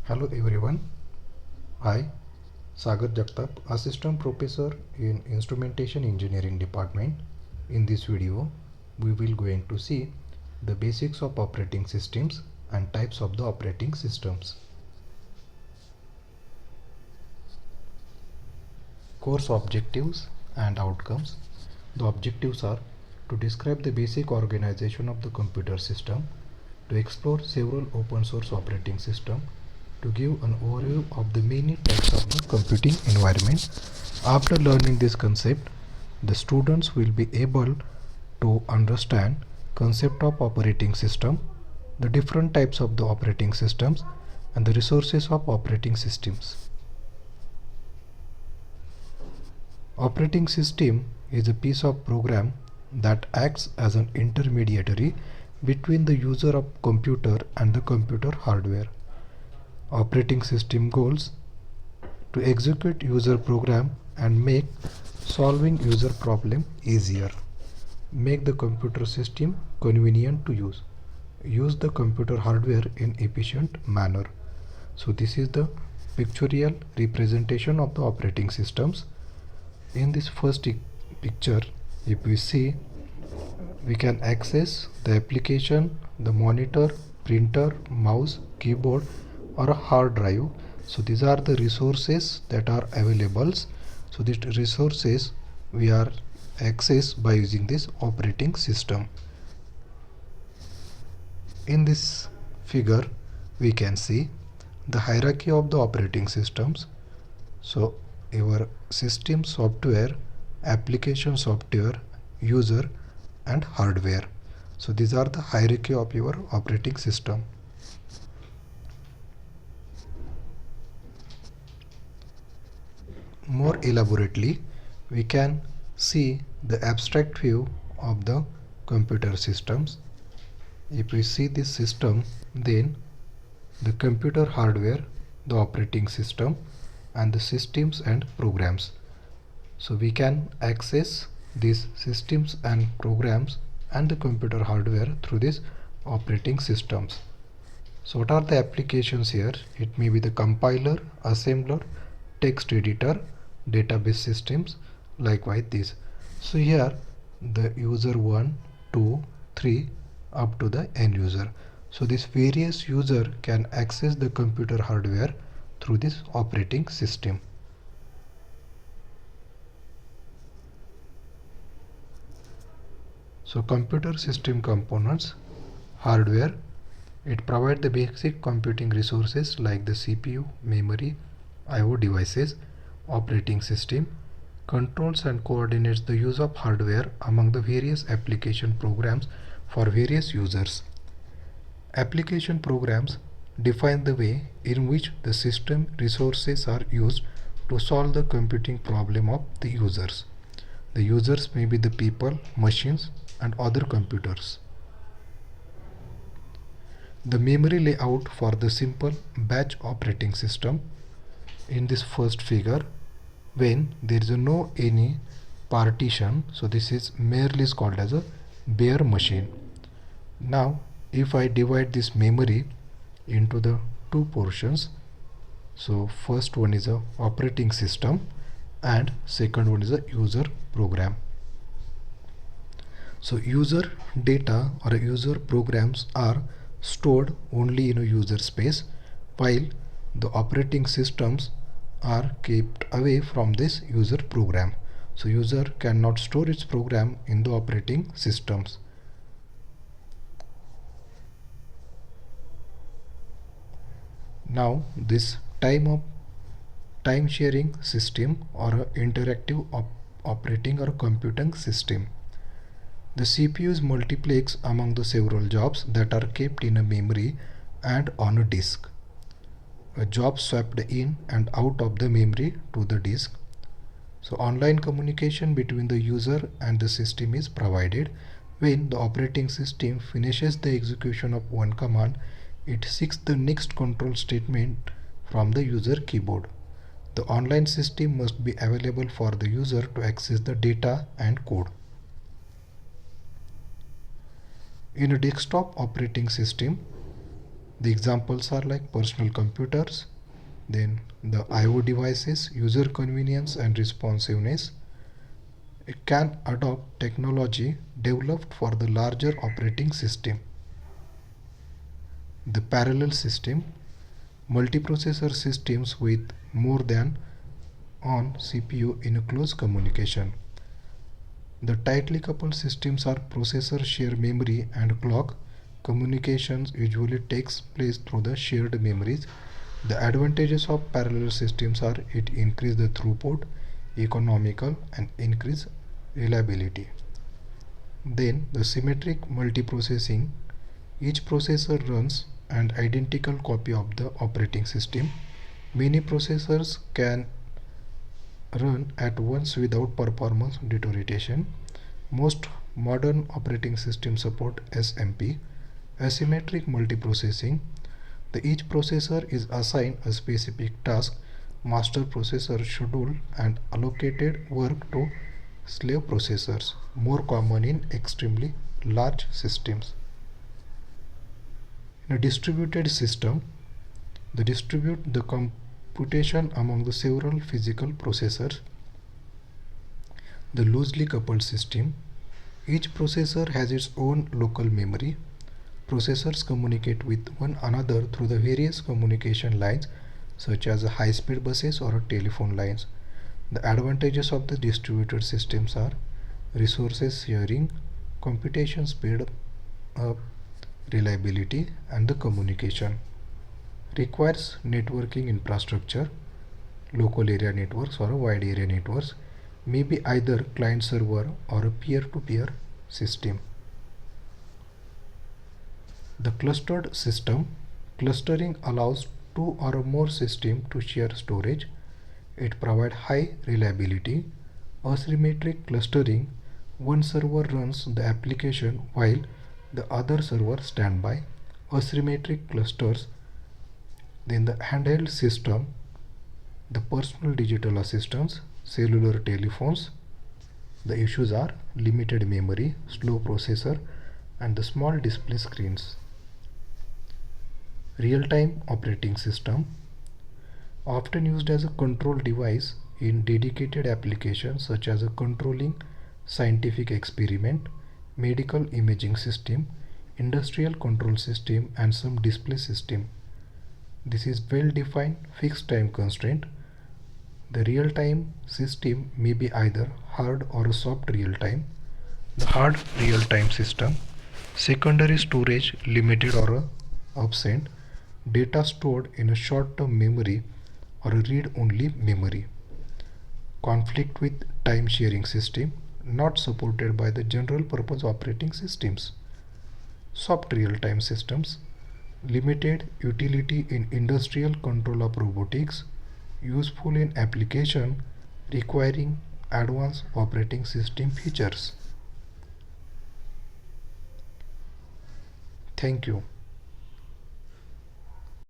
Hello everyone, I, Sagar Jagtap, Assistant Professor in Instrumentation Engineering Department. In this video, we will going to see the basics of operating systems and types of the operating systems. Course objectives and outcomes. The objectives are to describe the basic organization of the computer system, to explore several open source operating systems, to give an overview of the many types of the computing environment. After learning this concept, the students will be able to understand concept of operating system, the different types of the operating systems, and the resources of operating systems. Operating system is a piece of program that acts as an intermediary between the user of computer and the computer hardware. Operating system goals to execute user program and make solving user problem easier. Make the computer system convenient to use the computer hardware in efficient manner. So this is the pictorial representation of the operating systems. In this first picture, if we see, we can access the application, the monitor, printer, mouse, keyboard, or a hard drive. So these are the resources that are available. So these resources we are access by using this operating system. In this figure, we can see the hierarchy of the operating systems. So your system software, application software, user, and hardware. So these are the hierarchy of your operating system. More elaborately, we can see the abstract view of the computer systems. If we see this system, then the computer hardware, the operating system, and the systems and programs. So we can access these systems and programs and the computer hardware through these operating systems. So what are the applications here? It may be the compiler, assembler, text editor, database systems, likewise this. So here the user 1, 2, 3 up to the end user. So this various user can access the computer hardware through this operating system. So computer system components, hardware, it provides the basic computing resources like the CPU, memory, I/O devices, operating system, controls and coordinates the use of hardware among the various application programs for various users. Application programs define the way in which the system resources are used to solve the computing problem of the users. The users may be the people, machines, and other computers. The memory layout for the simple batch operating system. In this first figure, when there is no any partition, so this is merely called as a bare machine. Now if I divide this memory into the two portions, so first one is a operating system and second one is a user program. So user data or user programs are stored only in a user space, while the operating systems are kept away from this user program. So user cannot store its program in the operating systems. Now this time sharing system or a interactive operating or computing system. The CPU is multiplexed among the several jobs that are kept in a memory and on a disk. A job swapped in and out of the memory to the disk. So online communication between the user and the system is provided. When the operating system finishes the execution of one command, it seeks the next control statement from the user keyboard. The online system must be available for the user to access the data and code. In a desktop operating system, The examples are like personal computers, then the IO devices, user convenience and responsiveness. It can adopt technology developed for the larger operating system. The parallel system, multiprocessor systems with more than one CPU in a close communication. The tightly coupled systems are processor share memory and clock. Communications usually takes place through the shared memories. The advantages of parallel systems are it increase the throughput, economical and increase reliability. Then the symmetric multiprocessing, each processor runs an identical copy of the operating system. Many processors can run at once without performance deterioration. Most modern operating systems support SMP, asymmetric multiprocessing. Each processor is assigned a specific task. Master processor schedule and allocated work to slave processors, more common in extremely large systems. In a distributed system, they distribute the computation among the several physical processors. The loosely coupled system, each processor has its own local memory. Processors communicate with one another through the various communication lines such as high-speed buses or telephone lines. The advantages of the distributed systems are resources sharing, computation speed up, reliability, and the communication. Requires networking infrastructure, local area networks or wide area networks, may be either client server or a peer-to-peer system. The clustered system, clustering allows two or more systems to share storage. It provides high reliability. Asymmetric clustering, one server runs the application while the other server standby. Asymmetric clusters, then the handheld system, the personal digital assistants, cellular telephones. The issues are limited memory, slow processor, and the small display screens. Real-time operating system, often used as a control device in dedicated applications such as a controlling scientific experiment, medical imaging system, industrial control system, and some display system. This is well-defined fixed time constraint. The real-time system may be either hard or a soft real-time. The hard real-time system, secondary storage limited or absent, data stored in a short-term memory or a read-only memory. Conflict with time sharing system, not supported by the general purpose operating systems. Soft real-time systems, limited utility in industrial control of robotics, useful in application requiring advanced operating system features. Thank you.